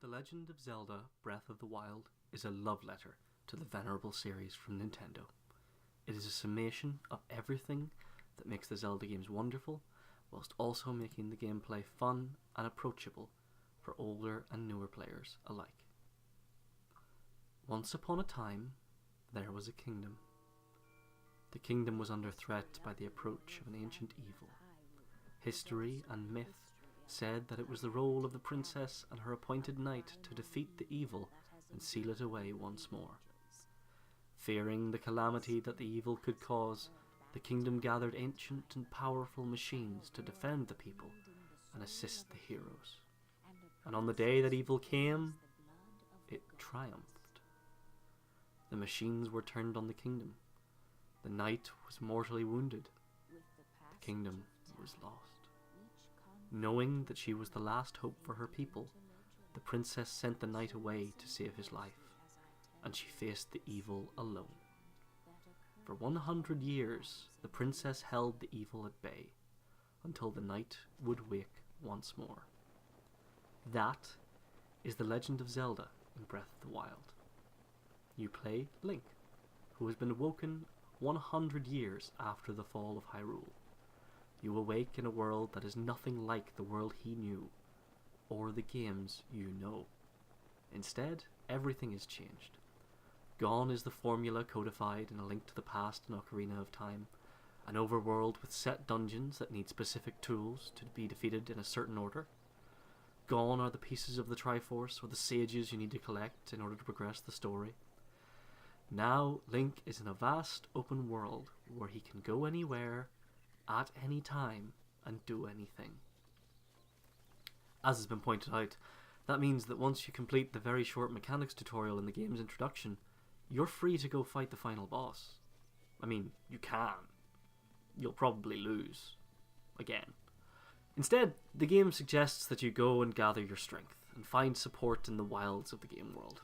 The Legend of Zelda Breath of the Wild is a love letter to the venerable series from Nintendo. It is a summation of everything that makes the Zelda games wonderful, whilst also making the gameplay fun and approachable for older and newer players alike. Once upon a time, there was a kingdom. The kingdom was under threat by the approach of an ancient evil. History and myth said that it was the role of the princess and her appointed knight to defeat the evil and seal it away once more. Fearing the calamity that the evil could cause, the kingdom gathered ancient and powerful machines to defend the people and assist the heroes. And on the day that evil came, it triumphed. The machines were turned on the kingdom. The knight was mortally wounded. The kingdom was lost. Knowing that she was the last hope for her people, the princess sent the knight away to save his life, and she faced the evil alone. For 100 years, the princess held the evil at bay, until the knight would wake once more. That is the Legend of Zelda in Breath of the Wild. You play Link, who has been awoken 100 years after the fall of Hyrule. You awake in a world that is nothing like the world he knew, or the games you know. Instead, everything is changed. Gone is the formula codified in A Link to the Past and Ocarina of Time, an overworld with set dungeons that need specific tools to be defeated in a certain order. Gone are the pieces of the Triforce or the sages you need to collect in order to progress the story. Now, Link is in a vast open world where he can go anywhere, at any time, and do anything. As has been pointed out, that means that once you complete the very short mechanics tutorial in the game's introduction, you're free to go fight the final boss. I mean, you can. You'll probably lose. Again. Instead, the game suggests that you go and gather your strength, and find support in the wilds of the game world.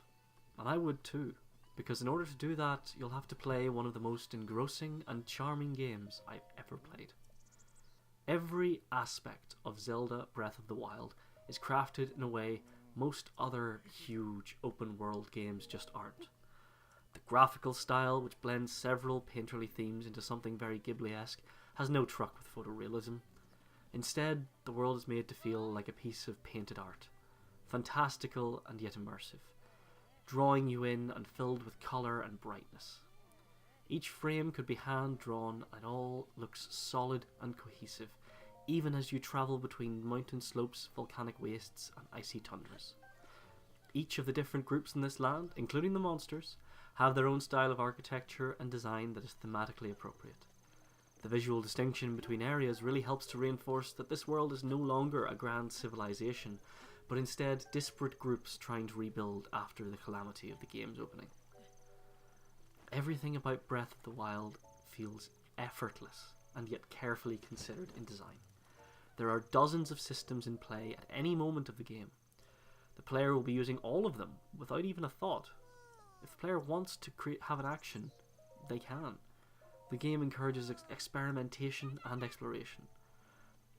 And I would too, because in order to do that, you'll have to play one of the most engrossing and charming games I've ever played. Every aspect of Zelda Breath of the Wild is crafted in a way most other huge open world games just aren't. The graphical style, which blends several painterly themes into something very Ghibli-esque, has no truck with photorealism. Instead, the world is made to feel like a piece of painted art, fantastical and yet immersive, drawing you in and filled with colour and brightness. Each frame could be hand-drawn and all looks solid and cohesive, even as you travel between mountain slopes, volcanic wastes and icy tundras. Each of the different groups in this land, including the monsters, have their own style of architecture and design that is thematically appropriate. The visual distinction between areas really helps to reinforce that this world is no longer a grand civilization, but instead disparate groups trying to rebuild after the calamity of the game's opening. Everything about Breath of the Wild feels effortless and yet carefully considered in design. There are dozens of systems in play at any moment of the game. The player will be using all of them without even a thought. If the player wants to have an action, they can. The game encourages experimentation and exploration.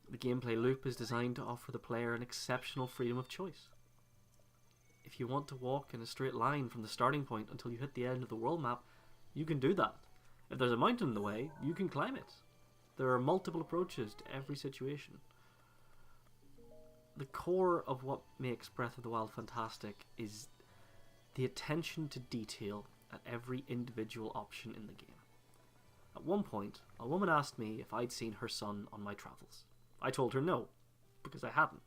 The gameplay loop is designed to offer the player an exceptional freedom of choice. If you want to walk in a straight line from the starting point until you hit the end of the world map, you can do that. If there's a mountain in the way, you can climb it. There are multiple approaches to every situation. The core of what makes Breath of the Wild fantastic is the attention to detail at every individual option in the game. At one point, a woman asked me if I'd seen her son on my travels. I told her no, because I hadn't,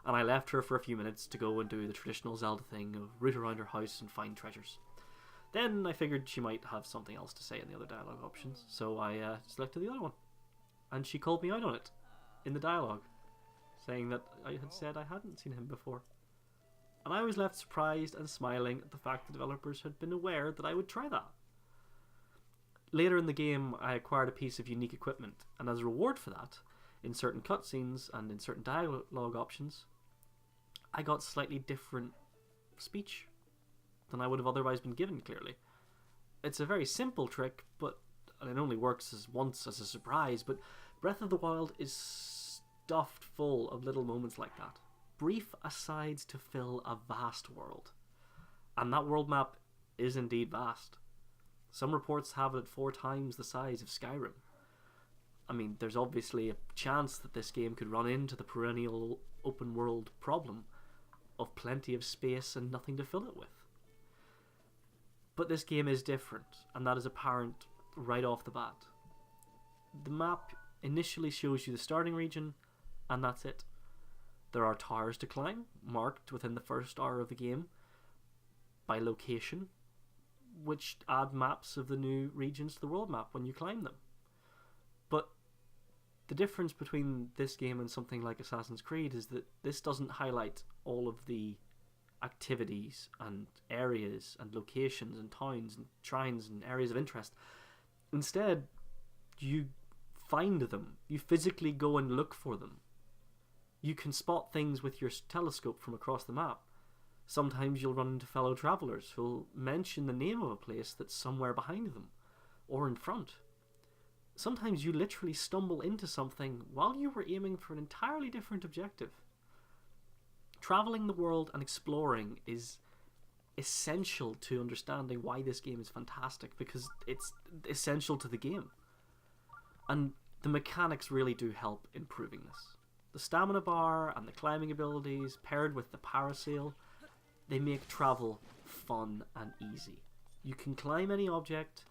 and I left her for a few minutes to go and do the traditional Zelda thing of root around her house and find treasures. Then I figured she might have something else to say in the other dialogue options, so I selected the other one. And she called me out on it, in the dialogue, saying that I had said I hadn't seen him before. And I was left surprised and smiling at the fact the developers had been aware that I would try that. Later in the game, I acquired a piece of unique equipment, and as a reward for that, in certain cutscenes and in certain dialogue options, I got slightly different speech than I would have otherwise been given, clearly. It's a very simple trick, and it only works once as a surprise, but Breath of the Wild is stuffed full of little moments like that. brief asides to fill a vast world. And that world map is indeed vast. Some reports have it 4 times the size of Skyrim. I mean, there's obviously a chance that this game could run into the perennial open world problem of plenty of space and nothing to fill it with. But this game is different, and that is apparent right off the bat. The map initially shows you the starting region, and that's it. There are towers to climb, marked within the first hour of the game by location, which add maps of the new regions to the world map when you climb them. But the difference between this game and something like Assassin's Creed is that this doesn't highlight all of the activities and areas and locations and towns and shrines and areas of interest. Instead, you find them. You physically go and look for them. You can spot things with your telescope from across the map. Sometimes you'll run into fellow travellers who'll mention the name of a place that's somewhere behind them or in front. Sometimes you literally stumble into something while you were aiming for an entirely different objective. Travelling the world and exploring is essential to understanding why this game is fantastic, because it's essential to the game. And the mechanics really do help in proving this. The stamina bar and the climbing abilities, paired with the parasail, they make travel fun and easy. You can climb any object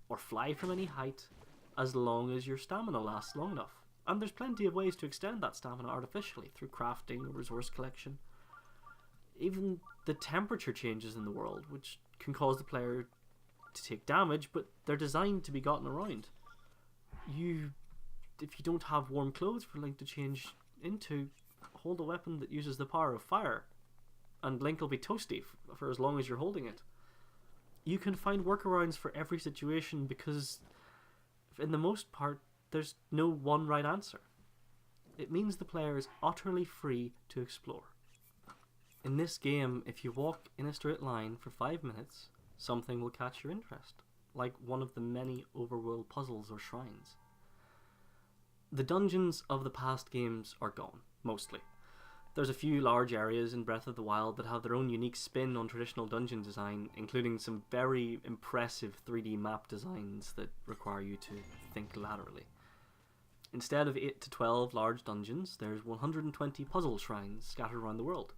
or fly from any height as long as your stamina lasts long enough. And there's plenty of ways to extend that stamina artificially through crafting or resource collection. Even the temperature changes in the world, which can cause the player to take damage, but they're designed to be gotten around. If you don't have warm clothes for Link to change into, hold a weapon that uses the power of fire, and Link will be toasty for as long as you're holding it. You can find workarounds for every situation because, in the most part, there's no one right answer. It means the player is utterly free to explore. In this game, if you walk in a straight line for 5 minutes, something will catch your interest, like one of the many overworld puzzles or shrines. The dungeons of the past games are gone, mostly. There's a few large areas in Breath of the Wild that have their own unique spin on traditional dungeon design, including some very impressive 3D map designs that require you to think laterally. Instead of 8 to 12 large dungeons, there's 120 puzzle shrines scattered around the world.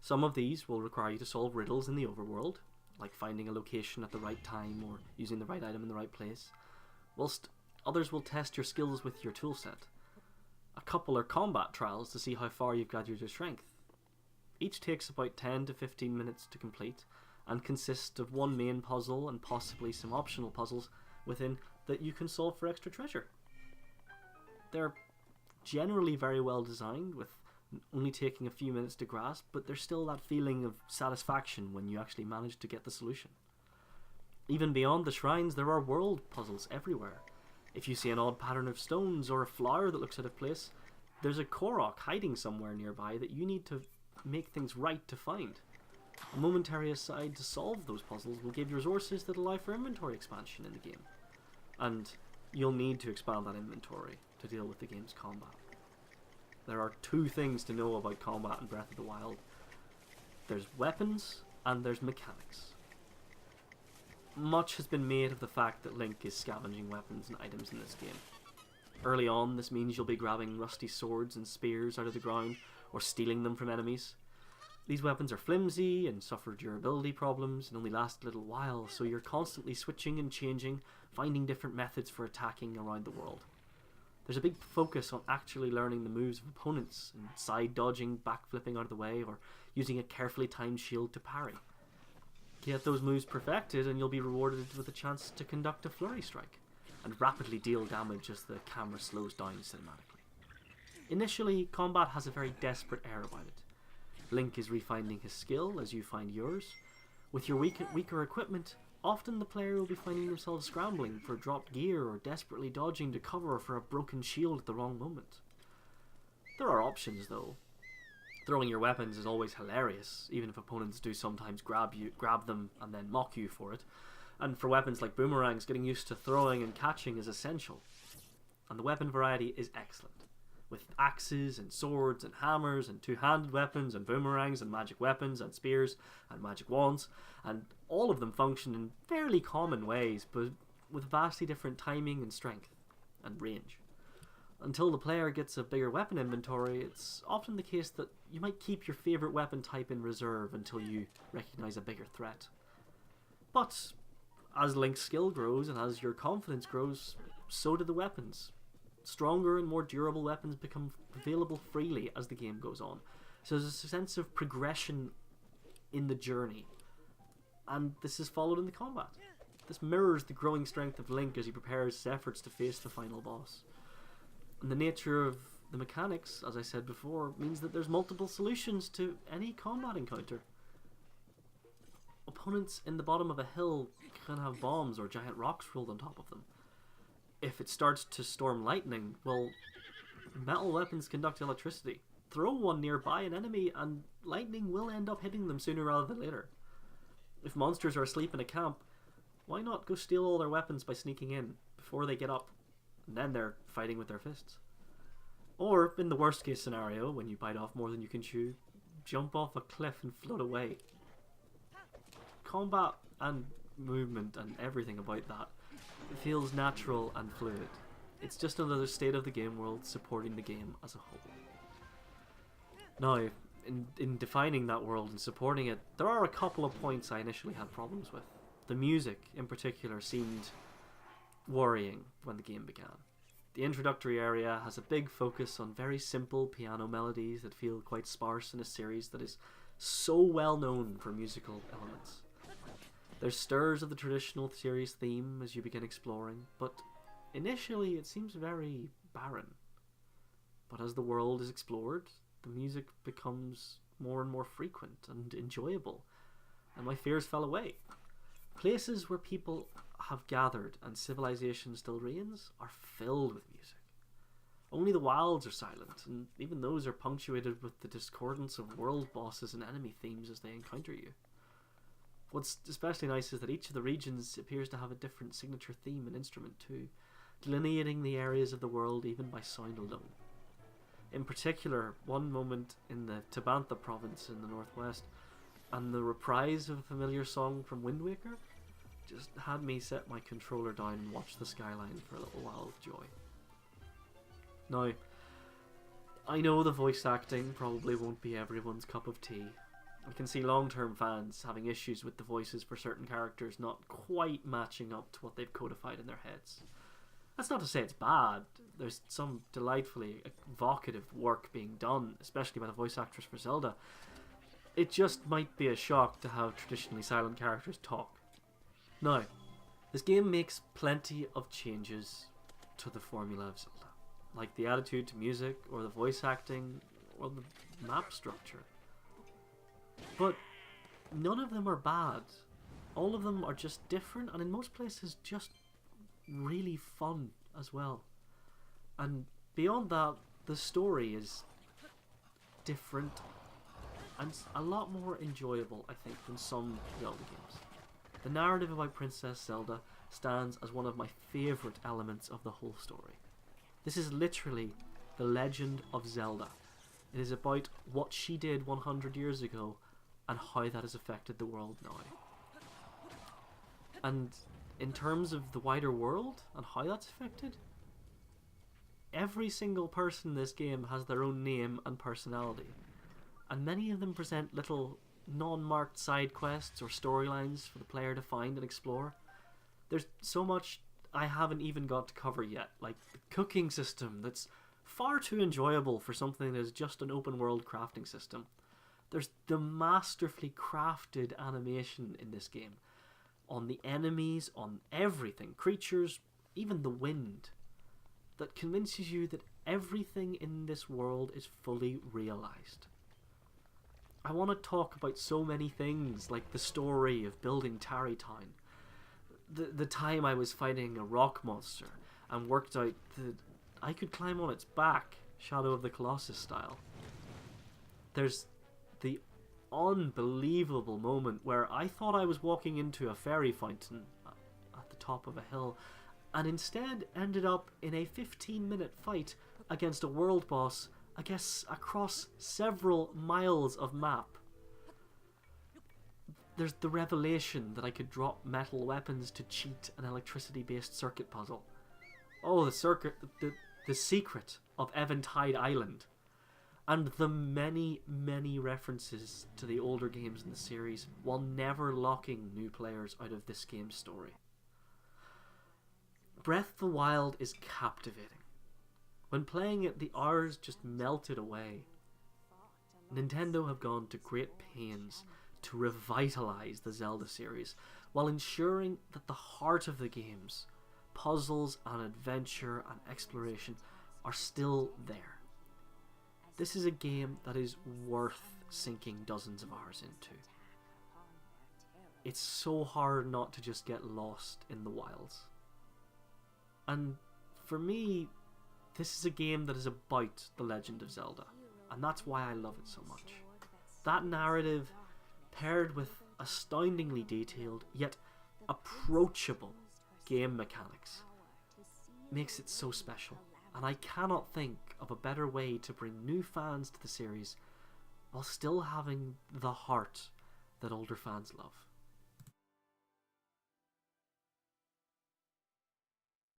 Some of these will require you to solve riddles in the overworld, like finding a location at the right time or using the right item in the right place, whilst others will test your skills with your toolset. A couple are combat trials to see how far you've gathered your strength. Each takes about 10 to 15 minutes to complete and consists of one main puzzle and possibly some optional puzzles within that you can solve for extra treasure. They're generally very well designed, with only taking a few minutes to grasp, but there's still that feeling of satisfaction when you actually manage to get the solution. Even beyond the shrines, there are world puzzles everywhere. If you see an odd pattern of stones or a flower that looks out of place, there's a Korok hiding somewhere nearby that you need to make things right to find. A momentary aside to solve those puzzles will give you resources that allow for inventory expansion in the game. And you'll need to expand that inventory to deal with the game's combat. There are 2 things to know about combat in Breath of the Wild. There's weapons and there's mechanics. Much has been made of the fact that Link is scavenging weapons and items in this game. Early on, this means you'll be grabbing rusty swords and spears out of the ground or stealing them from enemies. These weapons are flimsy and suffer durability problems and only last a little while, so you're constantly switching and changing, finding different methods for attacking around the world. There's a big focus on actually learning the moves of opponents and side dodging, backflipping out of the way, or using a carefully timed shield to parry. Get those moves perfected and you'll be rewarded with a chance to conduct a flurry strike and rapidly deal damage as the camera slows down cinematically. Initially, combat has a very desperate air about it. Link is refining his skill as you find yours. With your weaker equipment, often the player will be finding themselves scrambling for dropped gear or desperately dodging to cover for a broken shield at the wrong moment. There are options though. Throwing your weapons is always hilarious, even if opponents do sometimes grab them and then mock you for it. And for weapons like boomerangs, getting used to throwing and catching is essential. And the weapon variety is excellent. with axes and swords and hammers and two-handed weapons and boomerangs and magic weapons and spears and magic wands, and all of them function in fairly common ways, but with vastly different timing and strength and range. Until the player gets a bigger weapon inventory, it's often the case that you might keep your favourite weapon type in reserve until you recognise a bigger threat. But as Link's skill grows and as your confidence grows, so do the weapons. Stronger and more durable weapons become available freely as the game goes on. So there's a sense of progression in the journey. And this is followed in the combat. This mirrors the growing strength of Link as he prepares his efforts to face the final boss. And the nature of the mechanics, as I said before, means that there's multiple solutions to any combat encounter. Opponents in the bottom of a hill can have bombs or giant rocks rolled on top of them. If it starts to storm lightning, well, metal weapons conduct electricity. Throw one nearby an enemy and lightning will end up hitting them sooner rather than later. If monsters are asleep in a camp, why not go steal all their weapons by sneaking in before they get up, and then they're fighting with their fists? Or, in the worst case scenario, when you bite off more than you can chew, jump off a cliff and float away. Combat and movement and everything about that, it feels natural and fluid. It's just another state of the game world supporting the game as a whole. Now, in defining that world and supporting it, there are a couple of points I initially had problems with. The music, in particular, seemed worrying when the game began. The introductory area has a big focus on very simple piano melodies that feel quite sparse in a series that is so well known for musical elements. There's stirs of the traditional series theme as you begin exploring, but initially it seems very barren. But as the world is explored, the music becomes more and more frequent and enjoyable, and my fears fell away. Places where people have gathered and civilization still reigns are filled with music. Only the wilds are silent, and even those are punctuated with the discordance of world bosses and enemy themes as they encounter you. What's especially nice is that each of the regions appears to have a different signature theme and instrument too, delineating the areas of the world even by sound alone. In particular, one moment in the Tabantha province in the northwest, and the reprise of a familiar song from Wind Waker, just had me set my controller down and watch the skyline for a little while with joy. Now, I know the voice acting probably won't be everyone's cup of tea. I can see long-term fans having issues with the voices for certain characters not quite matching up to what they've codified in their heads. That's not to say it's bad. There's some delightfully evocative work being done, especially by the voice actress for Zelda. It just might be a shock to have traditionally silent characters talk. Now, this game makes plenty of changes to the formula of Zelda, like the attitude to music, or the voice acting, or the map structure. But none of them are bad. All of them are just different, and in most places just really fun as well. And beyond that, the story is different and a lot more enjoyable, I think, than some Zelda games. The narrative about Princess Zelda stands as one of my favourite elements of the whole story. This is literally the legend of Zelda. It is about what she did 100 years ago and how that has affected the world now. And in terms of the wider world and how that's affected, every single person in this game has their own name and personality, and many of them present little non-marked side quests or storylines for the player to find and explore. There's so much I haven't even got to cover yet, like the cooking system that's far too enjoyable for something that is just an open world crafting system. There's the masterfully crafted animation in this game, on the enemies, on everything, creatures, even the wind, that convinces you that everything in this world is fully realised. I want to talk about so many things, like the story of building Tarry Town, the time I was fighting a rock monster and worked out that I could climb on its back, Shadow of the Colossus style. There's the unbelievable moment where I thought I was walking into a fairy fountain at the top of a hill, and instead ended up in a 15-minute fight against a world boss, I guess, across several miles of map. There's the revelation that I could drop metal weapons to cheat an electricity-based circuit puzzle. Oh, the secret of Eventide Island. And the many, many references to the older games in the series, while never locking new players out of this game's story. Breath of the Wild is captivating. When playing it, the hours just melted away. Nintendo have gone to great pains to revitalise the Zelda series, while ensuring that the heart of the games, puzzles and adventure and exploration, are still there. This is a game that is worth sinking dozens of hours into. It's so hard not to just get lost in the wilds. And for me, this is a game that is about the Legend of Zelda, and that's why I love it so much. That narrative, paired with astoundingly detailed, yet approachable game mechanics, makes it so special. And I cannot think of a better way to bring new fans to the series while still having the heart that older fans love.